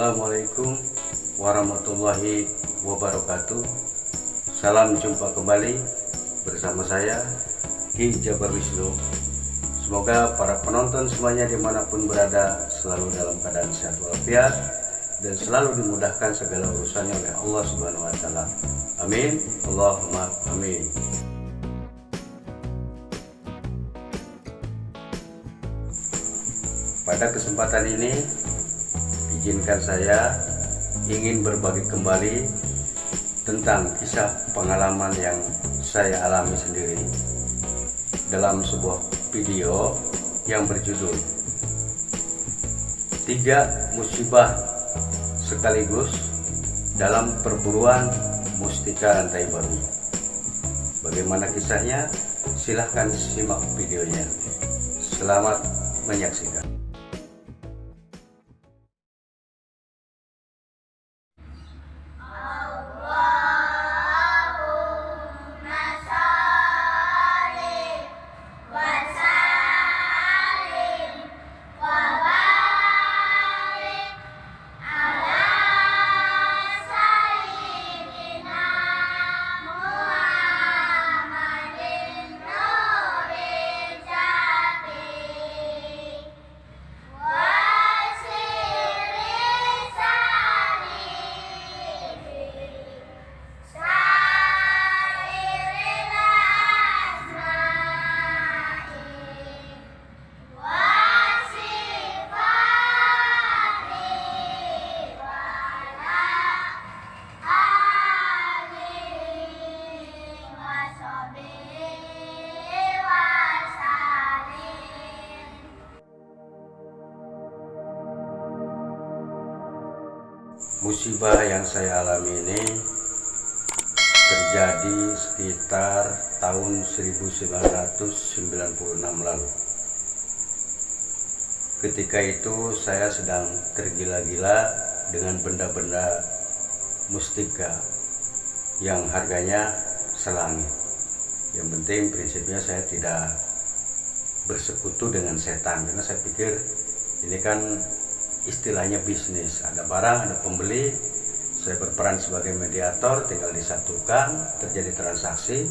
Assalamualaikum warahmatullahi wabarakatuh. Salam jumpa kembali bersama saya Ki Jabar Wisnu. Semoga para penonton semuanya dimanapun berada selalu dalam keadaan sehat walafiat dan selalu dimudahkan segala urusannya oleh Allah Subhanahu wa Ta'ala. Amin. Allahumma amin. Pada kesempatan ini izinkan saya ingin berbagi kembali tentang kisah pengalaman yang saya alami sendiri dalam sebuah video yang berjudul 3 musibah sekaligus dalam perburuan mustika rantai babi. Bagaimana kisahnya? Silahkan simak videonya. Selamat menyaksikan. Musibah yang saya alami ini terjadi sekitar tahun 1996 lalu. Ketika itu saya sedang tergila-gila dengan benda-benda mustika yang harganya selangit. Yang penting prinsipnya saya tidak bersekutu dengan setan, karena saya pikir ini kan istilahnya bisnis, ada barang, ada pembeli, saya berperan sebagai mediator, tinggal disatukan, terjadi transaksi,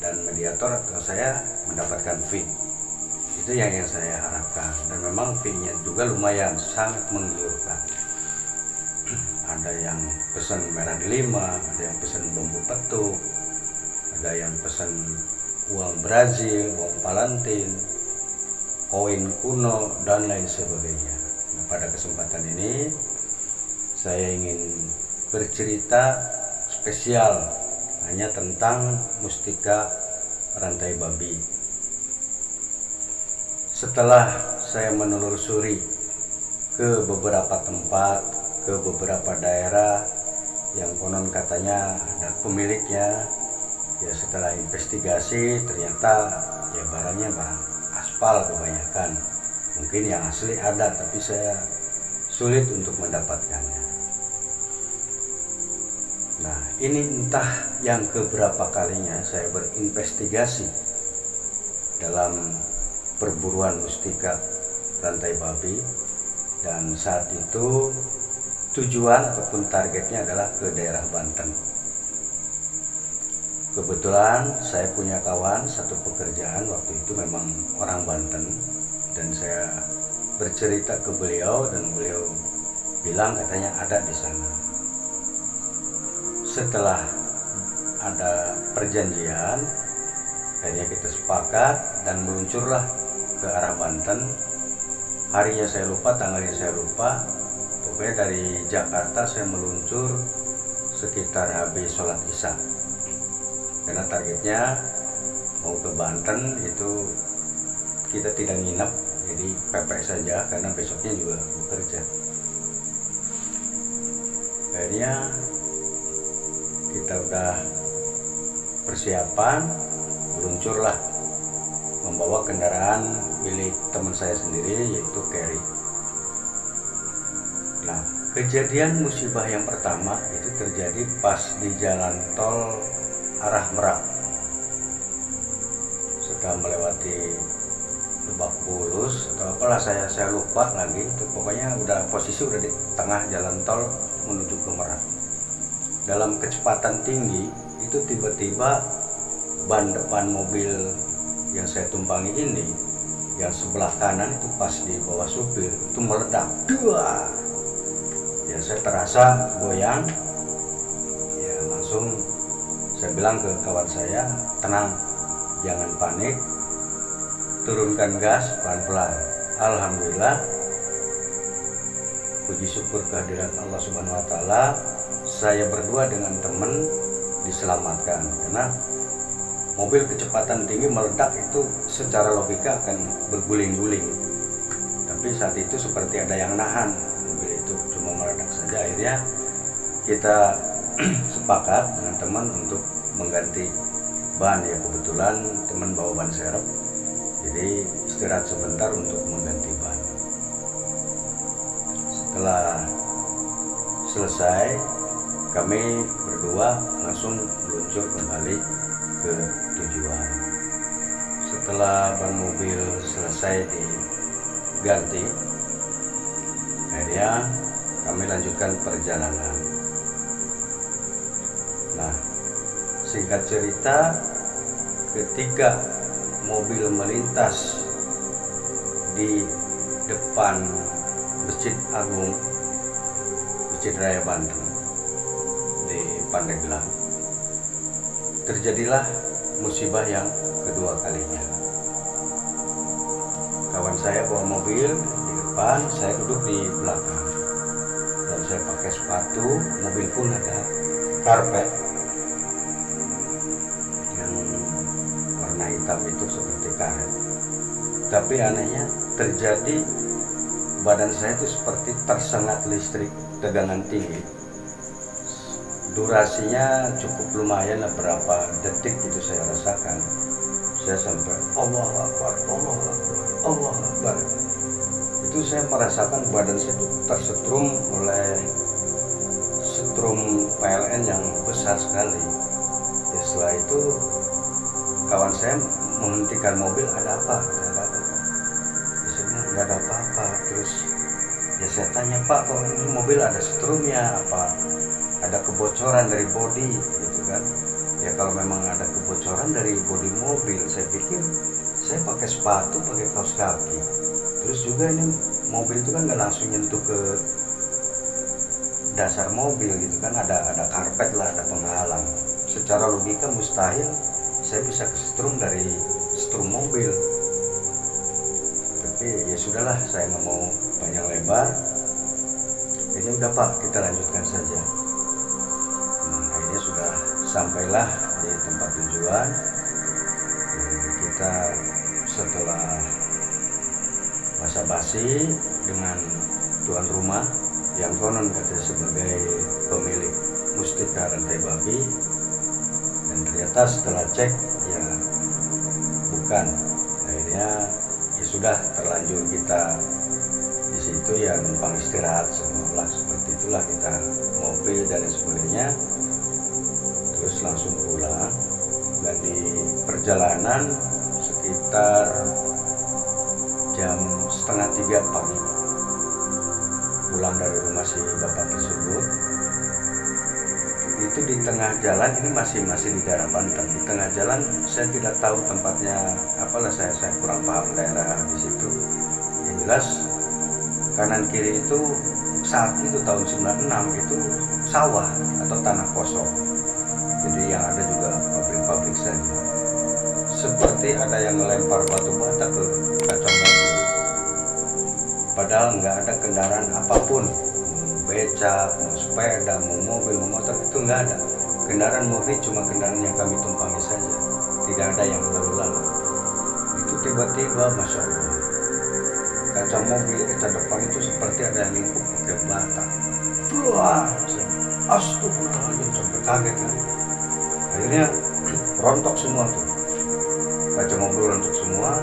dan mediator atau saya mendapatkan fee. Itu yang saya harapkan, dan memang fee-nya juga lumayan, sangat menggiurkan. Ada yang pesan merah delima, ada yang pesan bambu petuk, ada yang pesan uang Brazil, uang Palantin, koin kuno, dan lain sebagainya. Pada kesempatan ini saya ingin bercerita spesial hanya tentang mustika rantai babi. Setelah saya menelusuri ke beberapa tempat, ke beberapa daerah yang konon katanya ada pemiliknya, ya setelah investigasi ternyata ya barangnya barang aspal kebanyakan. Mungkin yang asli ada, tapi saya sulit untuk mendapatkannya. Nah, ini entah yang keberapa kalinya saya berinvestigasi dalam perburuan mustika rantai babi, dan saat itu tujuan ataupun targetnya adalah ke daerah Banten. Kebetulan saya punya kawan satu pekerjaan waktu itu memang orang Banten, dan saya bercerita ke beliau dan beliau bilang katanya ada di sana. Setelah ada perjanjian, akhirnya kita sepakat dan meluncurlah ke arah Banten. Harinya saya lupa, tanggalnya saya lupa. Pokoknya dari Jakarta saya meluncur sekitar habis sholat Isya. Karena targetnya mau ke Banten itu kita tidak nginep, jadi pepek saja karena besoknya juga bekerja. Akhirnya kita udah persiapan, meluncurlah membawa kendaraan milik teman saya sendiri yaitu Carry. Nah, kejadian musibah yang pertama itu terjadi pas di jalan tol arah Merak. Setelah melewati Lebak Bulus atau apalah, saya lupa lagi itu. Pokoknya posisi udah di tengah jalan tol menuju ke Merak. Dalam kecepatan tinggi itu tiba-tiba ban depan mobil yang saya tumpangi ini, yang sebelah kanan itu pas di bawah supir itu meledak. Dua. Ya saya terasa goyang. Ya langsung saya bilang ke kawan saya, tenang, jangan panik, turunkan gas pelan-pelan. Alhamdulillah, puji syukur kehadiran Allah Subhanahu wa Ta'ala, saya berdua dengan teman diselamatkan. Karena mobil kecepatan tinggi meledak itu secara logika akan berguling-guling, tapi saat itu seperti ada yang nahan, mobil itu cuma meledak saja. Akhirnya kita sepakat dengan teman untuk mengganti ban. Ya kebetulan teman bawa ban serep, jadi istirahat sebentar untuk mengganti ban. Setelah selesai, kami berdua langsung meluncur kembali ke tujuan. Setelah ban mobil selesai diganti, akhirnya kami lanjutkan perjalanan. Nah, singkat cerita, ketika mobil melintas di depan Masjid Agung, Masjid Raya Banten di Pandeglang, terjadilah musibah yang kedua kalinya. Kawan saya bawa mobil di depan, saya duduk di belakang, dan saya pakai sepatu. Mobil pun ada karpet yang warna hitam itu seperti karet. Tapi anehnya terjadi, badan saya itu seperti tersengat listrik tegangan tinggi. Durasinya cukup lumayan, berapa detik itu saya rasakan. Saya sampai Allahu Akbar, Allahu Akbar, Allahu Akbar. Itu saya merasakan badan saya itu tersetrum oleh setrum PLN yang besar sekali. Ya, setelah itu kawan saya menghentikan mobil, ada apa? Ada apa? Ya, saya bilang nggak ada apa-apa. Terus ya saya tanya, Pak, kalau ini mobil ada setrumnya apa? Ada kebocoran dari bodi gitu kan. Ya kalau memang ada kebocoran dari bodi mobil, saya pikir saya pakai sepatu, pakai kaos kaki. Terus juga ini mobil itu kan nggak langsung nyentuh ke dasar mobil gitu kan, ada karpet lah, ada penghalang. Secara logika mustahil saya bisa kesetrum dari setrum mobil. Tapi ya sudahlah, saya nggak mau panjang lebar. Jadi udah Pak, kita lanjutkan saja. Akhirnya sudah sampailah di tempat tujuan. Kita setelah basa-basi dengan tuan rumah yang konon katanya sebagai pemilik Mustika Rantai Babi, dan ternyata setelah cek ya bukan. Akhirnya ya sudah terlanjur kita di situ ya numpang istirahat semualah, seperti itulah kita ngopi dan sebagainya. Terus langsung pulang, dan di perjalanan sekitar jam 2:30 pagi pulang dari rumah si bapak tersebut. Itu di tengah jalan, ini masih di daerah Banten. Di tengah jalan saya tidak tahu tempatnya apalah, saya kurang paham daerah di situ. Yang jelas kanan kiri itu saat itu tahun 96 itu sawah atau tanah kosong. Jadi yang ada juga pabrik-pabrik saja. Seperti ada yang melempar batu bata ke kaca mobil. Padahal nggak ada kendaraan apapun, becak, mau sepeda, mau mobil, mau motor, itu nggak ada. Kendaraan murni cuma kendaraan yang kami tumpangi saja. Tidak ada yang lalu-lalu. Itu tiba-tiba, Masya Allah, kaca mobil, kaca depan itu seperti ada yang lingkup pakai bata. Wah, astagfirullahaladzim, sampai kaget kan. Akhirnya rontok semua tuh, kaca mobil rontok semua.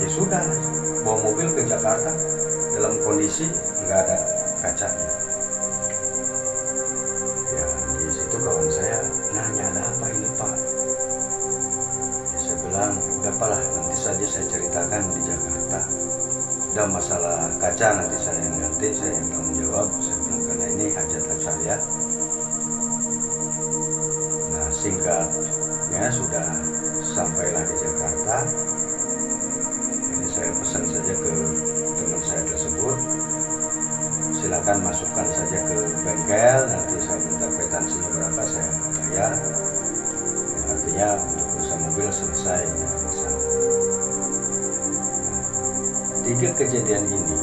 Ya sudah, bawa mobil ke Jakarta dalam kondisi nggak ada kacanya. Ya di situ kawan saya nanya, ada apa ini Pak? Ya, saya bilang udah apalah, nanti saja saya ceritakan di Jakarta. ketika masalah kaca nanti saya yang ganti, saya yang tanggung jawab. Saya bilang karena ini hajatan saya. Nah, singkatnya sudah sampailah di Jakarta. Ini saya pesan saja ke teman saya tersebut, silakan masukkan saja ke bengkel, nanti saya minta kwitansinya berapa saya bayar. Ya, artinya untuk urusan mobil selesai, tidak ada masalah. Nah, 3 kejadian ini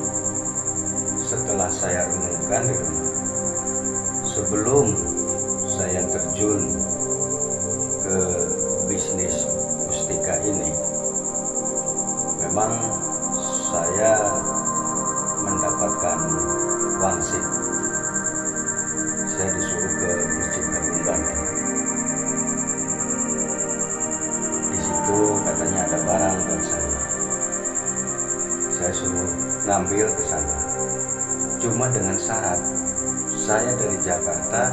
setelah saya renungkan di rumah, sebelum saya terjun ke bisnis mustika ini, memang saya mendapatkan wangsit. Saya disuruh ke Masjid Agung Banten. Di situ katanya ada barang buat saya. Saya suruh ngambil ke sana. Cuma dengan syarat saya dari Jakarta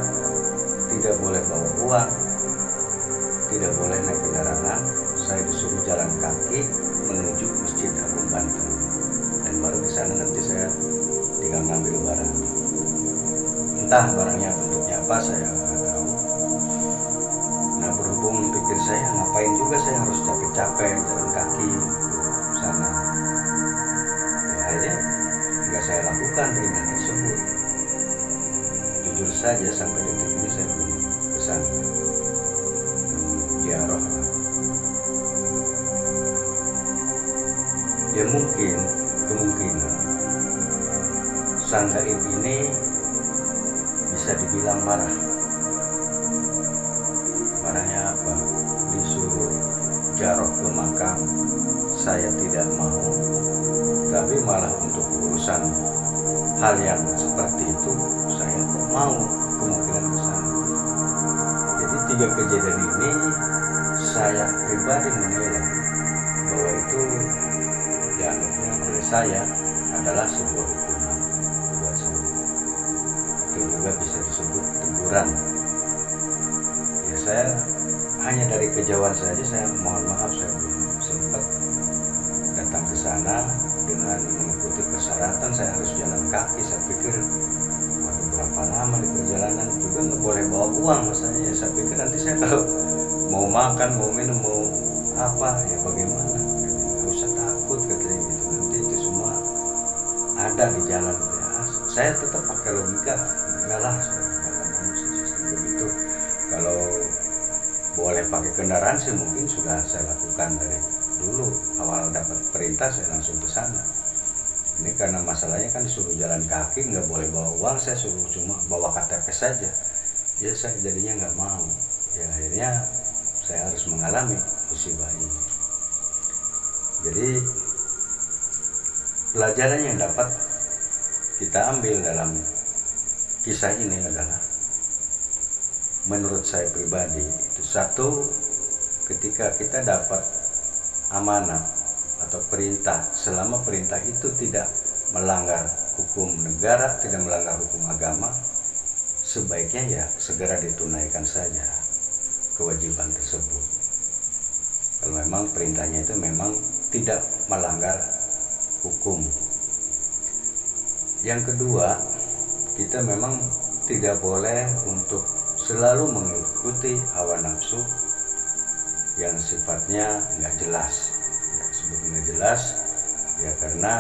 tidak boleh bawa uang, tidak boleh naik kendaraan. Saya disuruh jalan kaki menuju Masjid Agung Banten. Dan baru di sana nanti saya tinggal ngambil barang. Entah barangnya bentuknya apa, saya nggak tahu. Nah, berhubung pikir saya ngapain juga saya harus capek-capek jalan kaki ke sana. Ya, akhirnya nggak saya lakukan perintah tersebut. Jujur saja sampai detik ini saya belum ke sana. Ziarah. Ya kemungkinan sang gaib ini bisa dibilang marah. Marahnya apa? Disuruh ziarah ke makam, saya tidak mau, tapi malah untuk urusan hal yang seperti itu saya kok mau kemungkinan ke sana. Jadi 3 kejadian ini saya pribadi menilai bahwa itu dianggapnya oleh saya adalah sebuah hukuman buat saya. Itu juga bisa disebut teguran. Ya, saya hanya dari kejauhan saja saya mohon maaf, saya belum sempat datang ke sana dengan mengikuti persyaratan. Saya harus jalan kaki. Saya pikir waduh, berapa lama di perjalanan, juga nggak boleh bawa uang masanya. Saya pikir nanti saya kalau mau makan, mau minum, mau apa ya bagaimana, nggak usah takut katanya gitu, nanti itu semua ada di jalan. Ya, saya tetap pakai logika, enggak lah, saya nggak mau sistem begitu. Kalau boleh pakai kendaraan sih mungkin sudah saya lakukan dari dulu, awal dapat perintah saya langsung ke sana. Ini karena masalahnya kan disuruh jalan kaki, nggak boleh bawa uang, saya suruh cuma bawa KTP saja. Ya saya jadinya nggak mau. Ya akhirnya saya harus mengalami musibah ini. Jadi pelajaran yang dapat kita ambil dalam kisah ini adalah, menurut saya pribadi, itu satu, ketika kita dapat amanah atau perintah, selama perintah itu tidak melanggar hukum negara, tidak melanggar hukum agama, sebaiknya ya segera ditunaikan saja kewajiban tersebut. Kalau memang perintahnya itu memang tidak melanggar hukum. Yang kedua, kita memang tidak boleh untuk selalu mengikuti hawa nafsu yang sifatnya nggak jelas. Ya, sebut nggak jelas ya karena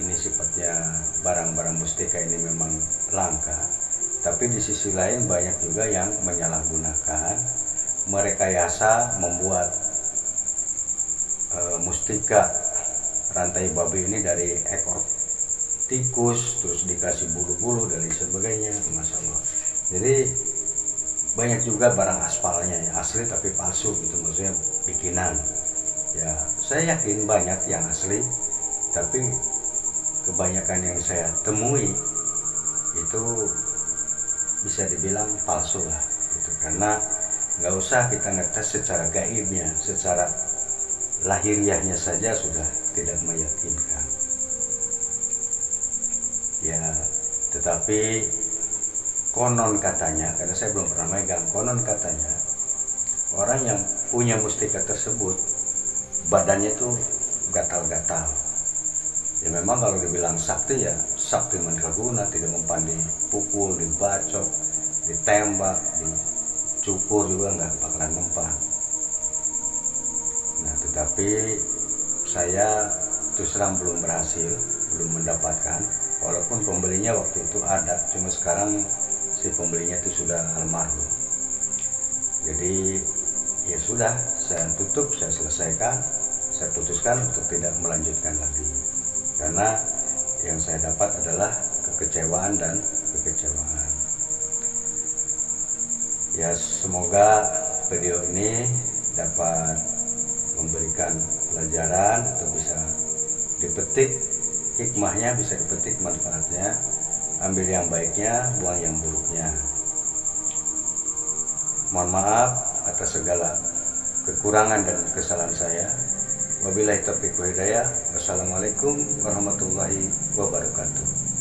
ini sifatnya barang-barang mustika ini memang langka, tapi di sisi lain banyak juga yang menyalahgunakan, merekayasa, membuat mustika rantai babi ini dari ekor tikus terus dikasih bulu-bulu dan sebagainya, masalah. Jadi banyak juga barang aspalnya ya, asli tapi palsu gitu, maksudnya bikinan. Ya saya yakin banyak yang asli, tapi kebanyakan yang saya temui itu bisa dibilang palsu lah gitu. Karena nggak usah kita ngetes secara gaibnya, secara lahiriahnya saja sudah tidak meyakinkan. Ya tetapi konon katanya, karena saya belum pernah megang, konon katanya orang yang punya mustika tersebut badannya itu gatal-gatal. Ya memang kalau dibilang sakti ya sakti mandraguna, tidak mempan dipukul, dibacok, ditembak, dicukur juga nggak bakalan mempan. Nah tetapi saya terus terang belum berhasil, belum mendapatkan, walaupun pembelinya waktu itu ada, cuma sekarang si pembelinya itu sudah almarhum. Jadi ya sudah, saya tutup, saya selesaikan, saya putuskan untuk tidak melanjutkan lagi, karena yang saya dapat adalah kekecewaan dan kekecewaan. Ya semoga video ini dapat memberikan pelajaran atau bisa dipetik hikmahnya, bisa dipetik manfaatnya, ambil yang baiknya, buang yang buruknya. Mohon maaf atas segala kekurangan dan kesalahan saya. Wabillahi taufiq wal hidayah. Wassalamualaikum warahmatullahi wabarakatuh.